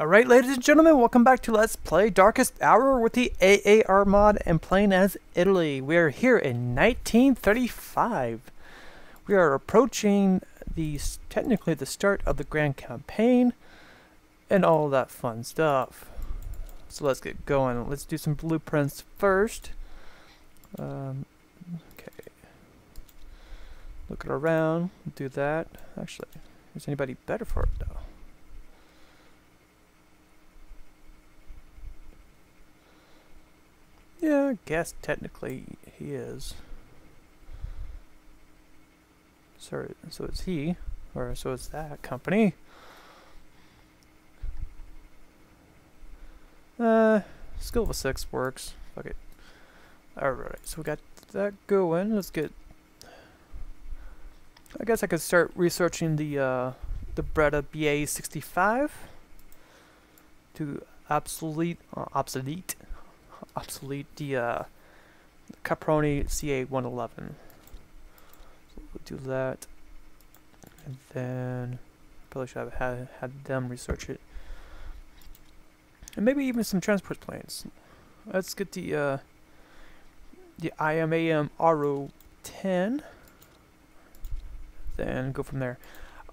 Alright, ladies and gentlemen, welcome back to Let's Play Darkest Hour with the AAR mod and playing as Italy. We are here in 1935. We are approaching technically the start of the Grand Campaign and all that fun stuff. So let's get going. Let's do some blueprints first. Okay. Looking around, do that. Actually, is anybody better for it though? Yeah, I guess technically he is. So is he, or so is that company. Skill of a 6 works. Fuck it. Alright, so we got that going. Let's get... I guess I could start researching the Breda BA65 to obsolete the Caproni CA111. So we'll do that, and then probably should have had them research it, and maybe even some transport planes. Let's get the IMAM RO10, then go from there.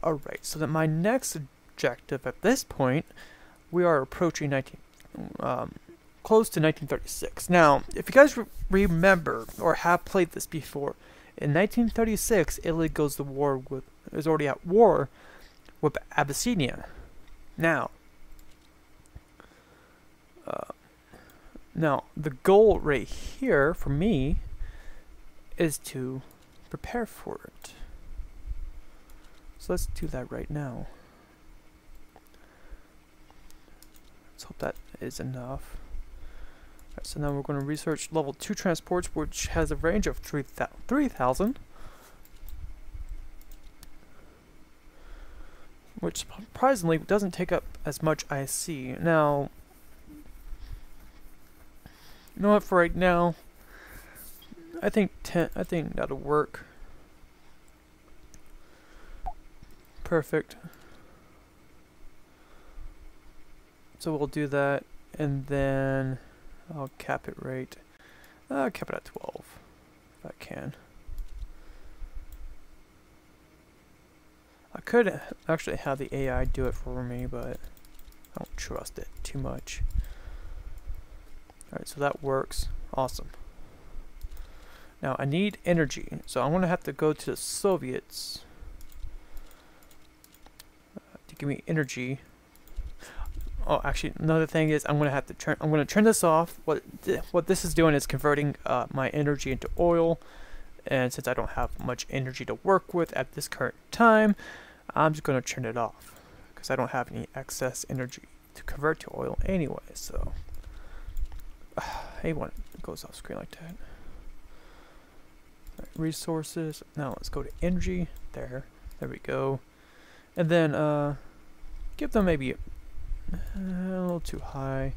Alright, so that my next objective at this point, we are approaching close to 1936. Now, if you guys remember or have played this before, in 1936, Italy is already at war with Abyssinia. Now, the goal right here for me is to prepare for it. So let's do that right now. Let's hope that is enough. Right, so now we're going to research level 2 transports, which has a range of 3,000. Which surprisingly doesn't take up as much IC. Now, you know what, for right now, I think that'll work. Perfect. So we'll do that, and then I'll cap it right. Cap it at 12, if I can. I could actually have the AI do it for me, but I don't trust it too much. Alright, so that works. Awesome. Now I need energy, so I'm gonna have to go to the Soviets to give me energy. Oh, actually, another thing is I'm gonna turn this off. What this is doing is converting my energy into oil, and since I don't have much energy to work with at this current time, I'm just gonna turn it off because I don't have any excess energy to convert to oil anyway. So, I hate when it goes off screen like that. Right, resources. Now let's go to energy. There we go, and then give them maybe a little too high.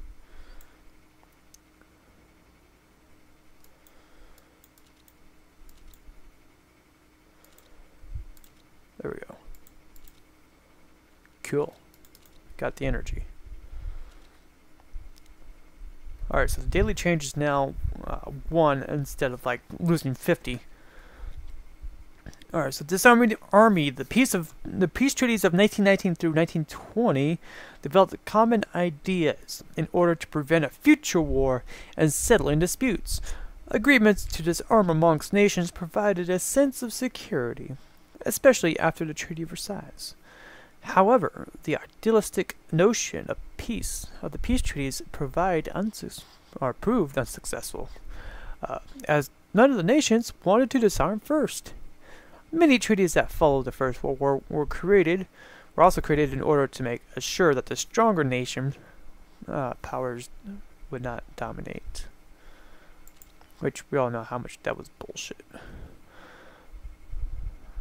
There we go. Cool. Got the energy. Alright, so the daily change is now 1 instead of like losing 50. Alright, so disarming the army, the peace treaties of 1919 through 1920 developed common ideas in order to prevent a future war and settling disputes. Agreements to disarm amongst nations provided a sense of security, especially after the Treaty of Versailles. However, the idealistic notion of the peace treaties proved unsuccessful, as none of the nations wanted to disarm first. Many treaties that followed the First World War were also created in order to make sure that the stronger nation powers would not dominate. Which we all know how much that was bullshit.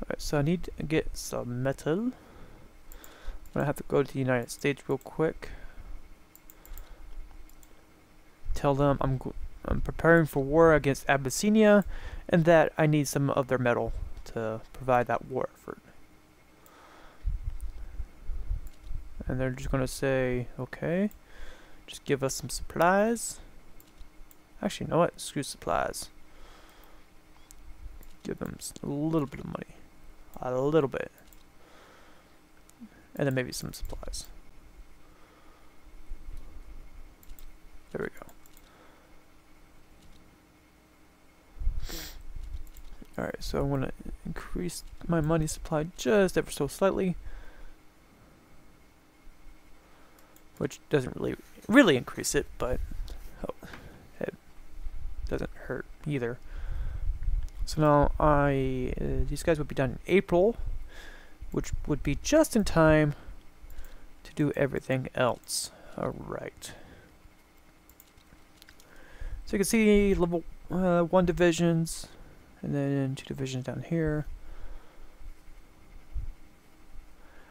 Alright, so I need to get some metal. I'm gonna have to go to the United States real quick. Tell them I'm preparing for war against Abyssinia, and that I need some of their metal to provide that war effort. And they're just gonna say, okay, just give us some supplies. Actually, you know what? Screw supplies. Give them a little bit of money. A little bit. And then maybe some supplies. There we go. Alright, so I'm gonna increase my money supply just ever so slightly. Which doesn't really increase it, but it doesn't hurt either. So now these guys would be done in April, which would be just in time to do everything else. Alright. So you can see level 1 divisions, and then 2 divisions down here.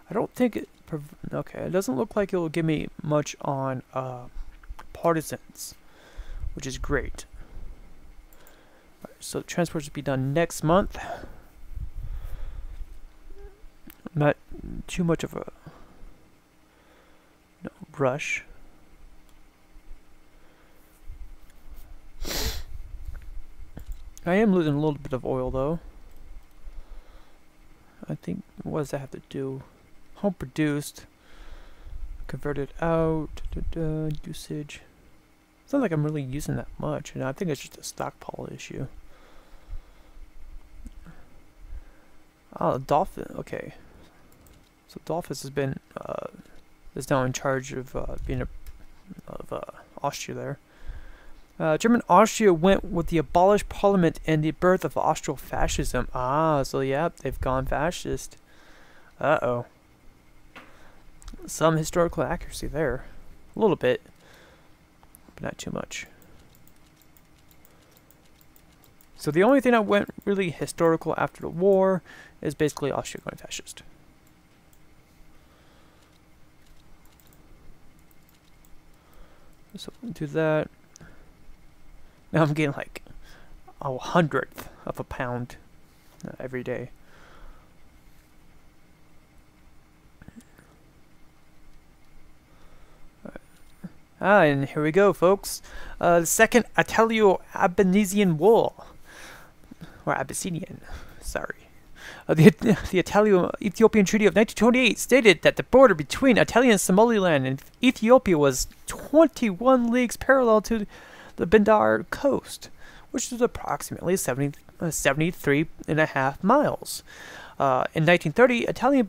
I don't think it... Okay, it doesn't look like it will give me much on partisans, which is great. Right, so the transports will be done next month. Not too much of a rush. I am losing a little bit of oil though. I think, what does that have to do? Home produced, converted out, usage. It's not like I'm really using that much, and I think it's just a stockpile issue. Oh, Dolphin, okay. So Dolphus has been, is now in charge of being Austria there. German Austria went with the abolished parliament and the birth of Austro-fascism. Ah, so yeah, they've gone fascist. Uh-oh. Some historical accuracy there. A little bit, but not too much. So the only thing that went really historical after the war is basically Austria going fascist. So do that. Now I'm getting like a 100th of a pound every day. And here we go, folks. The Second Italo-Abyssinian War. Or Abyssinian, sorry. The Italo-Ethiopian Treaty of 1928 stated that the border between Italian Somaliland and Ethiopia was 21 leagues parallel to the Bendar coast, which is approximately 73.5 miles. In 1930, Italy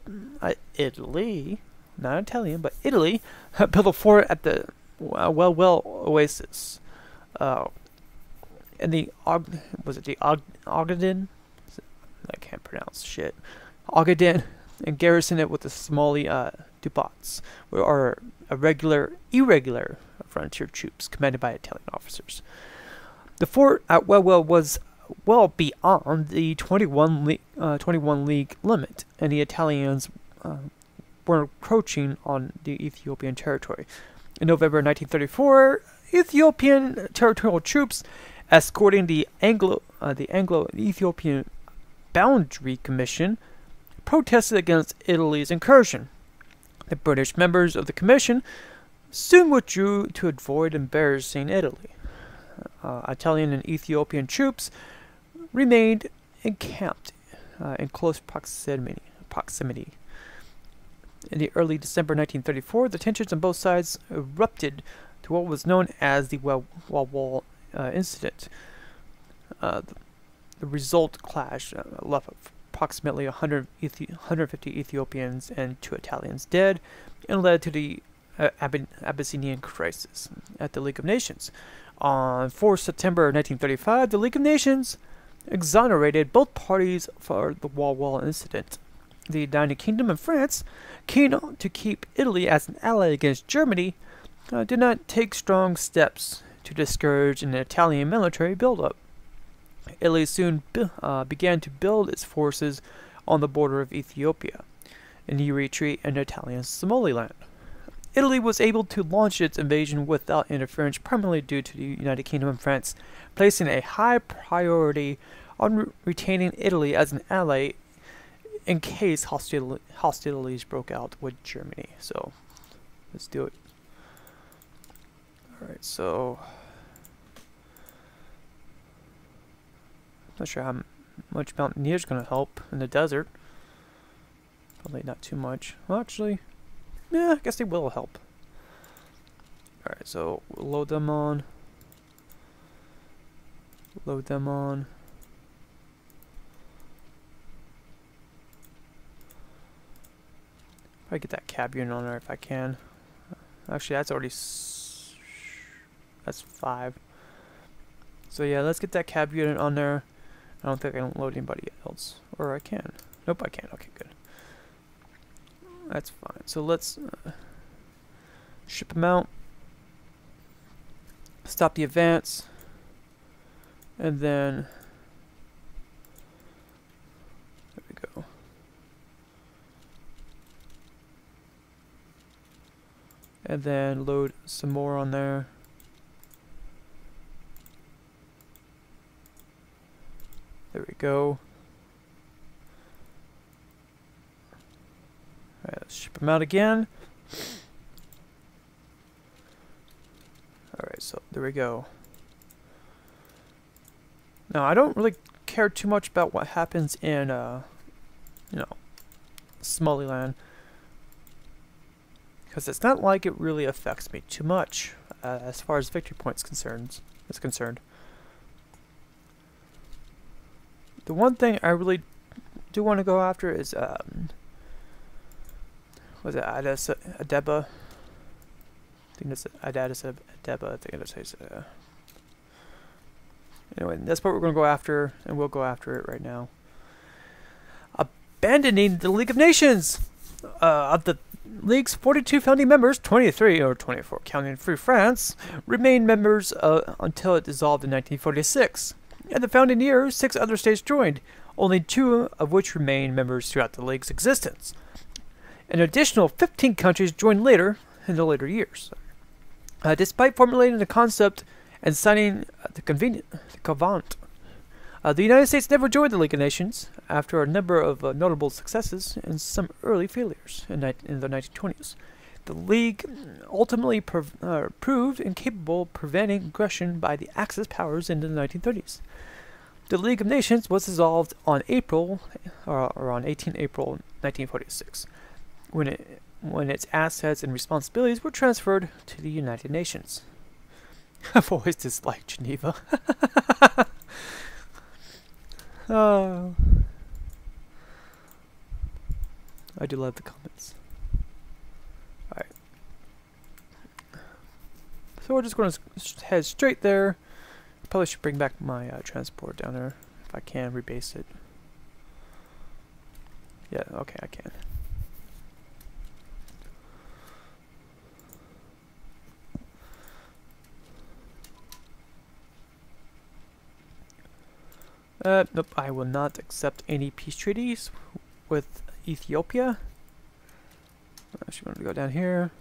built a fort at the Oasis. And the Ogaden? I can't pronounce shit. Ogaden, and garrison it with the Somali Dubats, which are irregular frontier troops commanded by Italian officers. The fort at Welwell was well beyond the 21 league limit, and the Italians were encroaching on the Ethiopian territory. In November 1934, Ethiopian territorial troops escorting the Anglo-Ethiopian Boundary Commission protested against Italy's incursion. The British members of the commission soon withdrew to avoid embarrassing Italy. Italian and Ethiopian troops remained encamped in close proximity. In the early December 1934, the tensions on both sides erupted to what was known as the Wall incident. The result clash left approximately 150 Ethiopians and 2 Italians dead, and led to the Abyssinian crisis at the League of Nations. On 4 September 1935, the League of Nations exonerated both parties for the Wall incident. The United Kingdom and France, keen to keep Italy as an ally against Germany, did not take strong steps to discourage an Italian military buildup. Italy soon began to build its forces on the border of Ethiopia, in Eritrea and Italian Somaliland. Italy was able to launch its invasion without interference, primarily due to the United Kingdom and France placing a high priority on retaining Italy as an ally in case hostilities broke out with Germany. So Let's do it. Alright, so not sure how much Mountaineer is going to help in the desert. Probably not too much. Well, actually, yeah, I guess they will help. Alright, so we'll load them on. Load them on. Probably get that cab unit on there if I can. Actually, that's already that's 5. So yeah, let's get that cab unit on there. I don't think I can load anybody else, or I can. Nope, I can. Okay, good. That's fine. So let's ship them out. Stop the advance, and then there we go. And then load some more on there. There we go. Alright, let's ship them out again. Alright, so there we go. Now, I don't really care too much about what happens in, you know, Somaliland, because it's not like it really affects me too much as far as victory points is concerned. The one thing I really do want to go after is, was it Addis Ababa? I think that's Addis Ababa. I think that's how you say it. Anyway, that's what we're going to go after, and we'll go after it right now. Abandoning the League of Nations! Of the League's 42 founding members, 23, or 24 counting Free France, remained members until it dissolved in 1946. In the founding year, 6 other states joined, only 2 of which remained members throughout the League's existence. An additional 15 countries joined later, in the later years. Despite formulating the concept and signing the Covenant, the United States never joined the League of Nations after a number of notable successes and some early failures in the 1920s. The League ultimately proved incapable of preventing aggression by the Axis powers in the 1930s. The League of Nations was dissolved on on 18 April 1946, when its assets and responsibilities were transferred to the United Nations. I've always disliked Geneva. Oh, I do love the comments. Alright. So we're just going to head straight there. Probably should bring back my transport down there if I can rebase it. Yeah, okay, I can. Nope, I will not accept any peace treaties with Ethiopia. I actually want to go down here.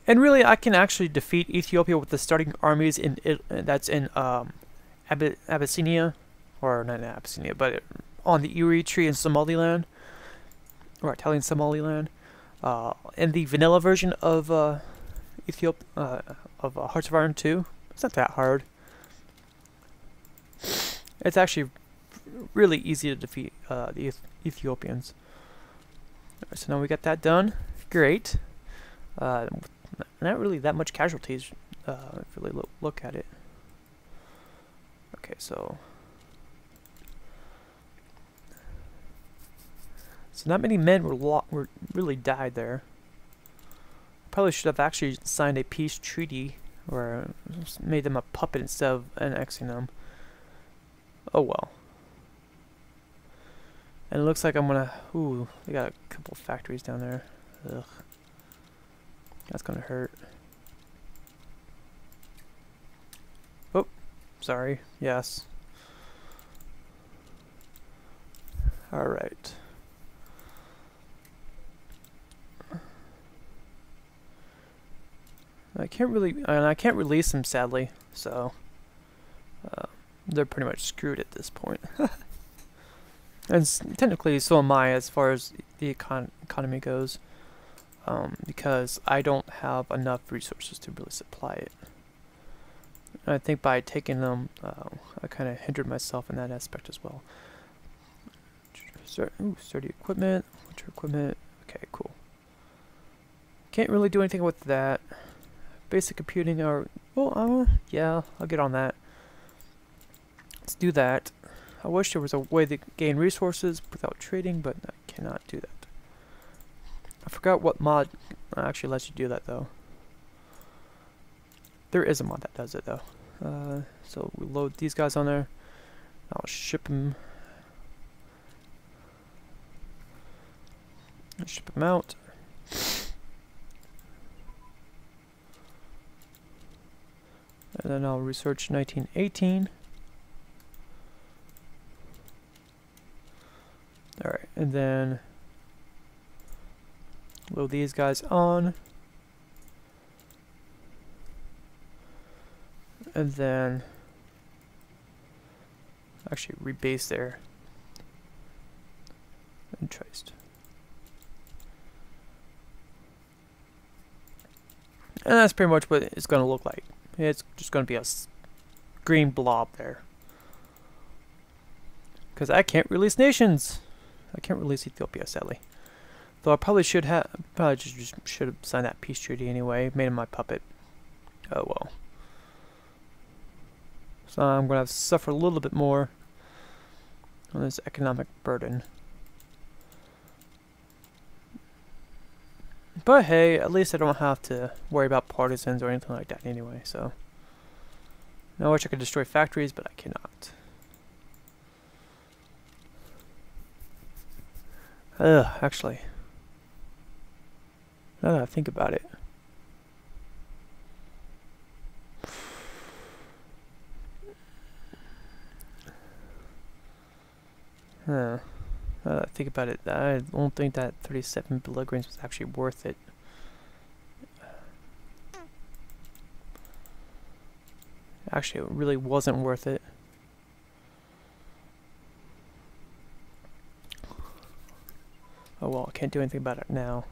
And really, I can actually defeat Ethiopia with the starting armies in Abyssinia, or not in Abyssinia, but on the Eritrea in Somaliland, or Italian Somaliland, in the vanilla version of Ethiopia of Hearts of Iron 2. It's not that hard. It's actually really easy to defeat the Ethiopians. Right, so now we got that done. Great. Not really that much casualties if you really look at it. Okay, so not many men were really died there. Probably should have actually signed a peace treaty, or made them a puppet instead of annexing them. Oh well. And it looks like I'm gonna... Ooh, they got a couple factories down there. Ugh. That's gonna hurt. Oh, sorry. Yes. Alright. I can't release them, sadly, so they're pretty much screwed at this point. And technically, so am I as far as the economy goes, because I don't have enough resources to really supply it. And I think by taking them, I kind of hindered myself in that aspect as well. Sturdy equipment, winter equipment. Okay, cool. Can't really do anything with that. Basic computing, or well, yeah, I'll get on that. Let's do that. I wish there was a way to gain resources without trading, but I cannot do that. I forgot what mod actually lets you do that though. There is a mod that does it though. So we load these guys on there. I'll ship them. Ship them out. And then I'll research 1918. Alright, and then load these guys on. And then actually rebase there. And traced. And that's pretty much what it's going to look like. It's just going to be a green blob there. Because I can't release nations. I can't release Ethiopia, sadly. Though I probably should have, just should have signed that peace treaty anyway. Made him my puppet. Oh well. So I'm going to suffer a little bit more on this economic burden. But hey, at least I don't have to worry about partisans or anything like that anyway, so. I wish I could destroy factories, but I cannot. Actually. Now that I think about it. Now that I think about it, I don't think that 37 billigrams was actually worth it. Actually, it really wasn't worth it. Oh well, I can't do anything about it now.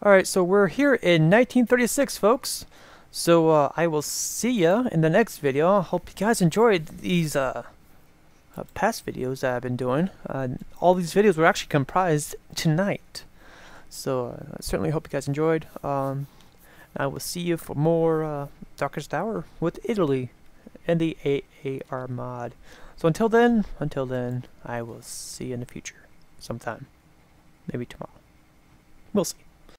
Alright, so we're here in 1936, folks. So I will see ya in the next video. I hope you guys enjoyed these past videos that I've been doing. All these videos were actually comprised tonight. So I certainly hope you guys enjoyed. I will see you for more Darkest Hour with Italy and the AAR mod. So until then, I will see you in the future. Sometime. Maybe tomorrow. We'll see.